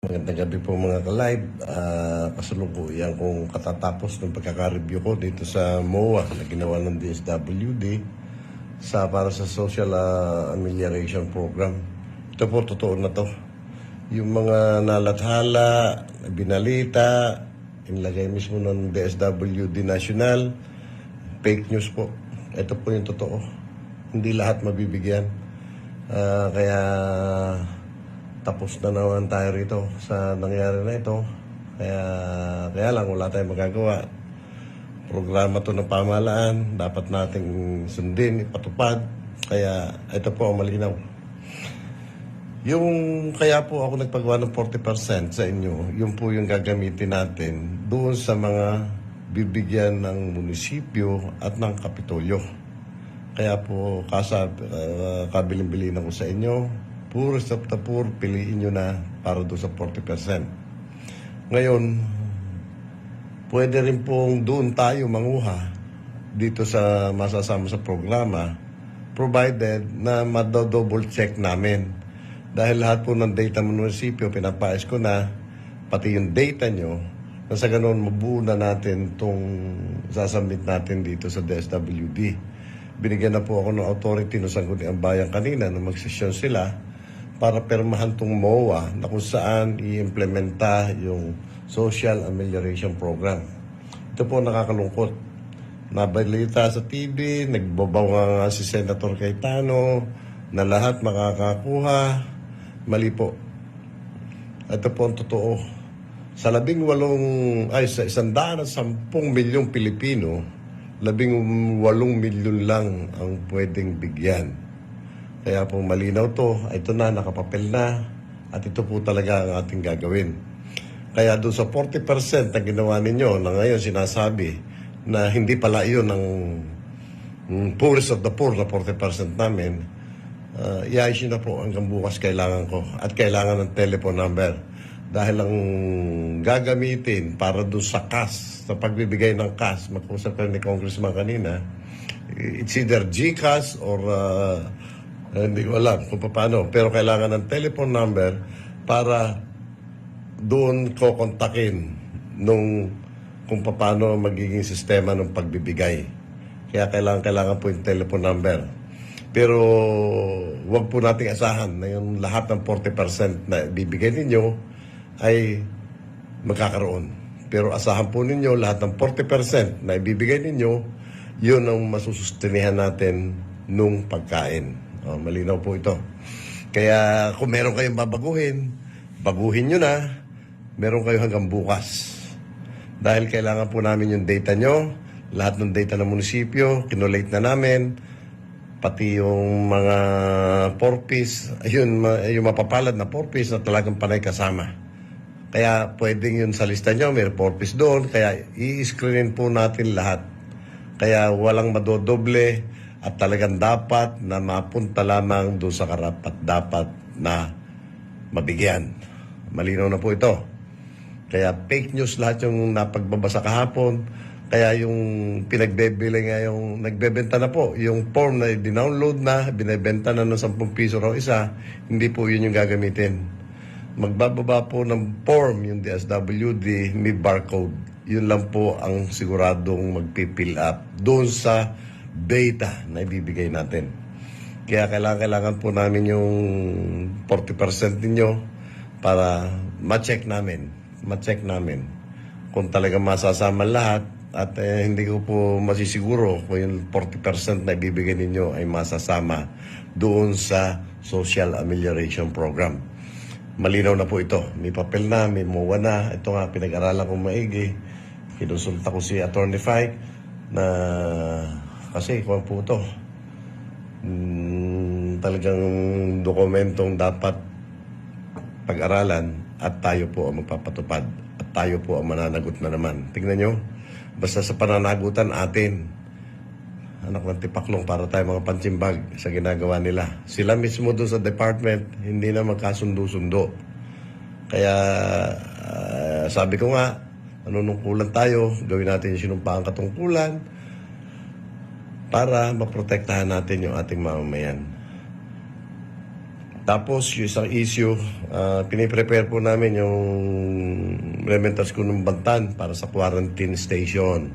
Magandang gabi po mga ka-live. Kasalukuyan kung katatapos ng pagkaka-review ko dito sa MOA na ginawa ng DSWD para sa Social Amelioration Program. Ito po, totoo na to. Yung mga nalathala, binalita, inlagay mismo ng DSWD National, fake news po. Ito po yung totoo. Hindi lahat mabibigyan. Kaya tapos na naman tayo rito sa nangyari na ito. Kaya lang wala tayong magagawa. Programa to ng pamahalaan, dapat nating sundin, ipatupad. Kaya ito po ang malinaw. Kaya po ako nagpagawa ng 40% sa inyo, yun po yung gagamitin natin doon sa mga bibigyan ng munisipyo at ng kapitolyo. Kaya po kabilin-bilin ako sa inyo. Poorest of the poor, piliin nyo na para doon sa 40%. Ngayon, pwede rin pong doon tayo manguha dito sa masasama sa programa, provided na madodouble check namin. Dahil lahat po ng data ng munisipyo, pinapais ko na, pati yung data nyo, na sa ganun mabuo na natin itong sasubmit natin dito sa DSWD. Binigyan na po ako ng authority ng Sangguniang Bayan kanina na magsesyon sila para permahan tong MOA na kung saan i-implementa yung Social Amelioration Program. Ito po nakakalungkot. Nabalita sa TV, nagbabaw nga si Senator Cayetano na lahat makakakuha. Mali po. Ito po ang totoo. Sa 110 milyong Pilipino, 18 milyon lang ang pwedeng bigyan. Kaya po malinaw to, ito na, nakapapel na, at ito po talaga ang ating gagawin. Kaya doon sa 40% na ginawa ninyo, na ngayon sinasabi na hindi pala iyon ang poorest of the poor na 40% namin, iayos na po hanggang bukas kailangan ko. At kailangan ng telephone number. Dahil ang gagamitin para doon sa cash, sa pagbibigay ng cash, mag-usap kayo ni Congressman kanina, it's either GCash or hindi ko alam kung paano. Pero kailangan ng telephone number para doon ko kontakin kung paano magiging sistema ng pagbibigay. Kaya kailangan po yung telephone number. Pero wag po nating asahan na yung lahat ng 40% na bibigay ninyo ay magkakaroon. Pero asahan po ninyo lahat ng 40% na ibibigay ninyo, yun ang masusustinihan natin nung pagkain. Malinaw po ito. Kaya kung meron kayong baguhin nyo na. Meron kayo hanggang bukas. Dahil kailangan po namin yung data nyo, lahat ng data ng munisipyo, kinolate na namin, pati yung mga 4-piece, yung mapapalad na 4-piece na talagang panay kasama. Kaya pwedeng yun sa lista nyo, may 4-piece doon, kaya i-screenin po natin lahat. Kaya walang madodoble, at talagang dapat na mapunta lamang doon sa karapat dapat na mabigyan. Malinaw na po ito. Kaya fake news lahat yung napagbabasa kahapon. Kaya yung pinagbebili nga yung nagbebenta na po. Yung form na dinownload na, binibenta na ng 10 piso raw isa, hindi po yun yung gagamitin. Magbababa po ng form yung DSWD, may barcode. Yun lang po ang siguradong magpipill up doon sa data na ibibigay natin. Kaya kailangan po namin yung 40% ninyo para ma-check namin kung talaga masasama lahat at hindi ko po masisiguro kung yung 40% na ibibigay ninyo ay masasama doon sa Social Amelioration Program. Malinaw na po ito. May papel na, may MOA na. Ito nga, pinag-aralan kong maigi. Kinonsulta ko si Attorney Fike na kasi kung po ito, talagang dokumentong dapat pag-aralan at tayo po ang magpapatupad at tayo po ang mananagot na naman. Tingnan nyo, basta sa pananagutan atin, anak ng tipaklong para tayo mga pansimbag sa ginagawa nila. Sila mismo doon sa department, hindi na magkasundo-sundo. Kaya sabi ko nga, nanunungkulan tayo, gawin natin yung sinumpaang katungkulan, para maprotektahan natin yung ating mamamayan. Tapos yung isang issue, piniprepare po namin yung remittance ko ng Bantan para sa quarantine station.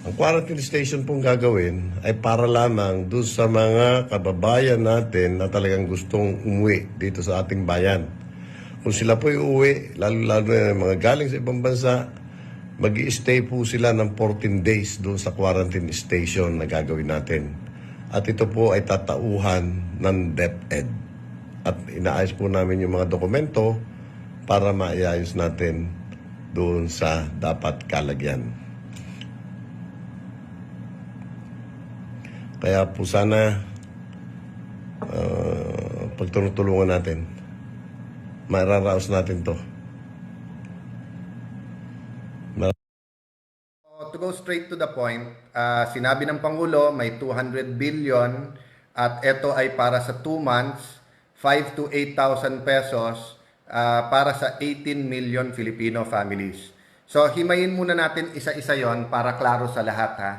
Ang quarantine station pong gagawin ay para lamang doon sa mga kababayan natin na talagang gustong umuwi dito sa ating bayan. Kung sila po uuwi, lalo-lalo na mga galing sa ibang bansa, mag-i-stay po sila ng 14 days doon sa quarantine station na gagawin natin. At ito po ay tatauhan ng DepEd. At inaayos po namin yung mga dokumento para maiayos natin doon sa dapat kalagyan. Kaya po sana pagtulungan natin. Mararaos natin to. To go straight to the point, sinabi ng Pangulo may 200 billion at ito ay para sa 2 months, 5 to 8,000 pesos para sa 18 million Filipino families. So himayin muna natin isa-isa yon para klaro sa lahat ha.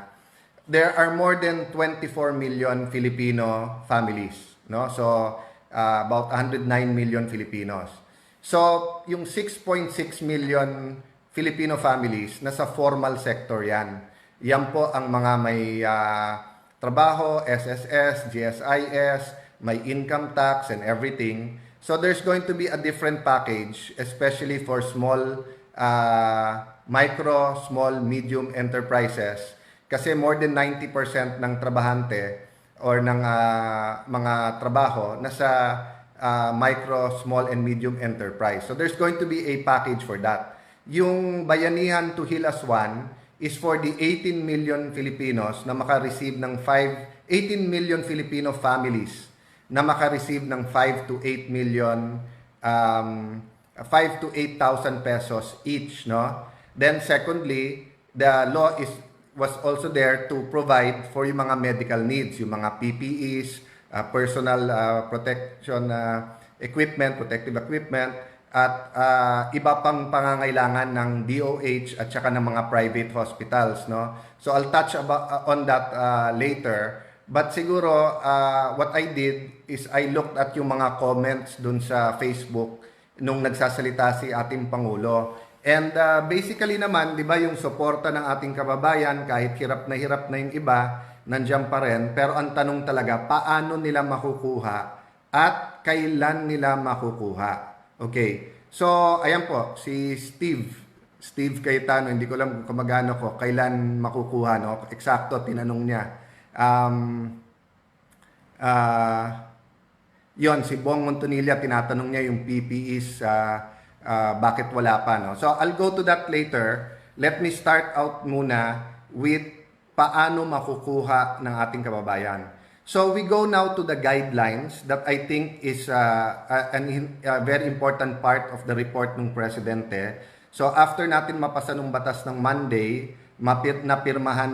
There are more than 24 million Filipino families, no? So about 109 million Filipinos. So yung 6.6 million Filipino families nasa formal sector yan. Yan po ang mga may trabaho, SSS, GSIS, may income tax and everything. So there's going to be a different package, especially for small, micro, small, medium enterprises. Kasi more than 90% ng trabahante or ng mga trabaho nasa micro, small, and medium enterprise. So there's going to be a package for that. Yung Bayanihan to Heal As One is for the 18 million Filipinos na makareceive ng 18 million Filipino families na makareceive ng 5 to 8 million 5 to 8,000 pesos each, no? Then secondly, the law was also there to provide for yung mga medical needs, yung mga PPEs, personal protection equipment, protective equipment, at iba pang pangangailangan ng DOH at saka ng mga private hospitals, no? So I'll touch on that later. But siguro what I did is I looked at yung mga comments dun sa Facebook nung nagsasalita si ating Pangulo. And basically naman, 'di ba, yung suporta ng ating kababayan kahit hirap na yung iba, nandiyan pa rin. Pero ang tanong talaga, paano nila makukuha at kailan nila makukuha? Okay. So, ayan po, si Steve Cayetano, hindi ko alam kung magano ko, kailan makukuha, no? Eksakto, tinanong niya. Yon, si Bong Montonilla, tinatanong niya yung PPEs, bakit wala pa, no? So, I'll go to that later. Let me start out muna with paano makukuha ng ating kababayan. So we go now to the guidelines that I think is a very important part of the report ng Presidente. So after natin mapasa ng batas ng Monday, napirmahan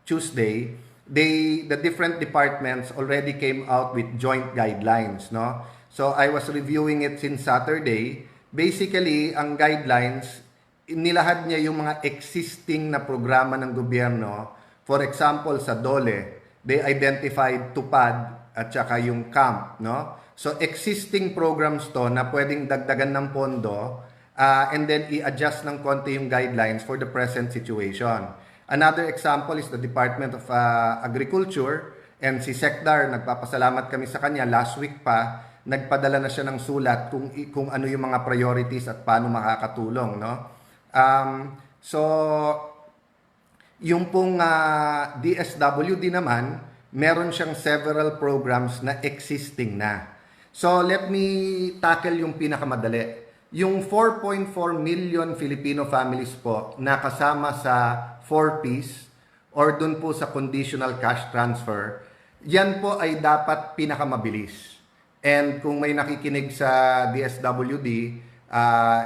Tuesday, the different departments already came out with joint guidelines, no? So I was reviewing it since Saturday. Basically, ang guidelines, nilahad niya yung mga existing na programa ng gobyerno. For example, sa DOLE, they identified TUPAD at saka yung CAMP, no? So existing programs to na pwedeng dagdagan ng pondo and then i-adjust ng konti yung guidelines for the present situation. Another example is the Department of Agriculture, and si Secdar, nagpapasalamat kami sa kanya, last week pa nagpadala na siya ng sulat kung ano yung mga priorities at paano makakatulong, no? So yung pong DSWD naman, meron siyang several programs na existing na. So let me tackle yung pinakamadali. Yung 4.4 million Filipino families po na kasama sa 4Ps or dun po sa conditional cash transfer, yan po ay dapat pinakamabilis. And kung may nakikinig sa DSWD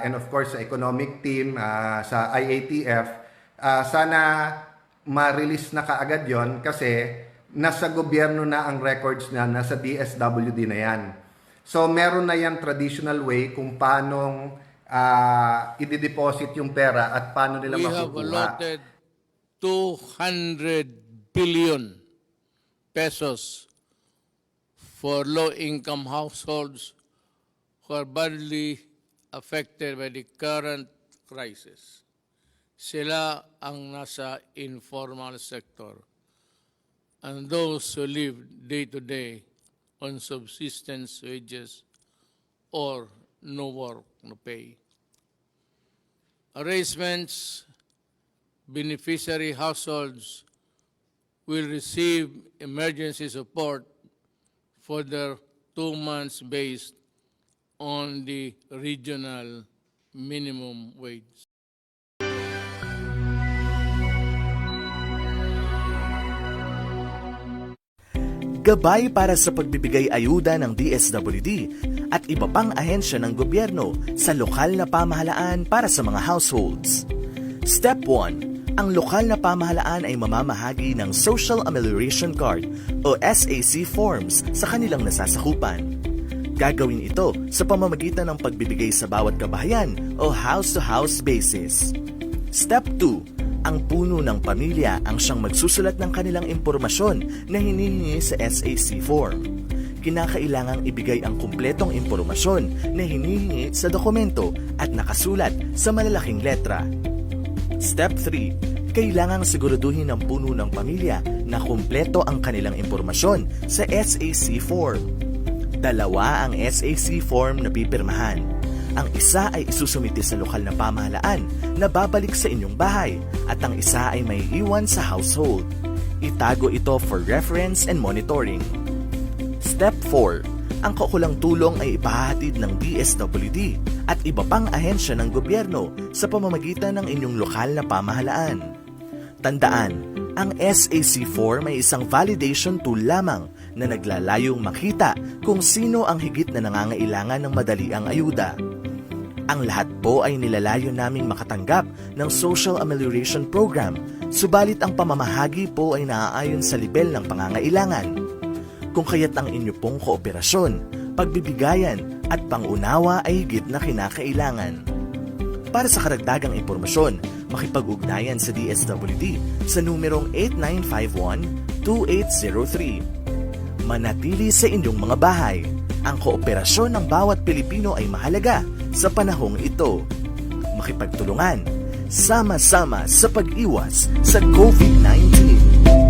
and of course sa economic team, sa IATF, sana ma-release na kaagad yon kasi nasa gobyerno na ang records na, nasa DSWD na yan. So meron na yan traditional way kung paano i-deposit yung pera at paano nila We makukuha. have allotted 200 billion pesos for low-income households who are badly affected by the current crisis. Sila ang nasa informal sector and those who live day-to-day on subsistence wages or no work, no pay. Arrangements, beneficiary households will receive emergency support for their 2 months based on the regional minimum wage. Gabay para sa pagbibigay ayuda ng DSWD at iba pang ahensya ng gobyerno sa lokal na pamahalaan para sa mga households. Step 1. Ang lokal na pamahalaan ay mamamahagi ng Social Amelioration Card o SAC forms sa kanilang nasasakupan. Gagawin ito sa pamamagitan ng pagbibigay sa bawat kabahayan o house-to-house basis. Step 2. Ang puno ng pamilya ang siyang magsusulat ng kanilang impormasyon na hinihingi sa SAC form. Kinakailangang ibigay ang kumpletong impormasyon na hinihingi sa dokumento at nakasulat sa malalaking letra. Step 3. Kailangang siguraduhin ng puno ng pamilya na kumpleto ang kanilang impormasyon sa SAC form. 2 ang SAC form na pipirmahan. Ang isa ay isusumite sa lokal na pamahalaan na babalik sa inyong bahay at ang isa ay may iwan sa household. Itago ito for reference and monitoring. Step 4. Ang kaukulang tulong ay ipahatid ng DSWD at iba pang ahensya ng gobyerno sa pamamagitan ng inyong lokal na pamahalaan. Tandaan, ang SAC form ay isang validation tool lamang na naglalayong makita kung sino ang higit na nangangailangan ng madaliang ayuda. Ang lahat po ay nilalayo naming makatanggap ng Social Amelioration Program, subalit ang pamamahagi po ay naaayon sa level ng pangangailangan. Kung kaya't ang inyo pong kooperasyon, pagbibigayan at pangunawa ay higit na kinakailangan. Para sa karagdagang impormasyon, makipag-ugnayan sa DSWD sa numerong 8951-2803. Manatili sa inyong mga bahay. Ang kooperasyon ng bawat Pilipino ay mahalaga sa panahong ito. Makipagtulungan, sama-sama sa pag-iwas sa COVID-19.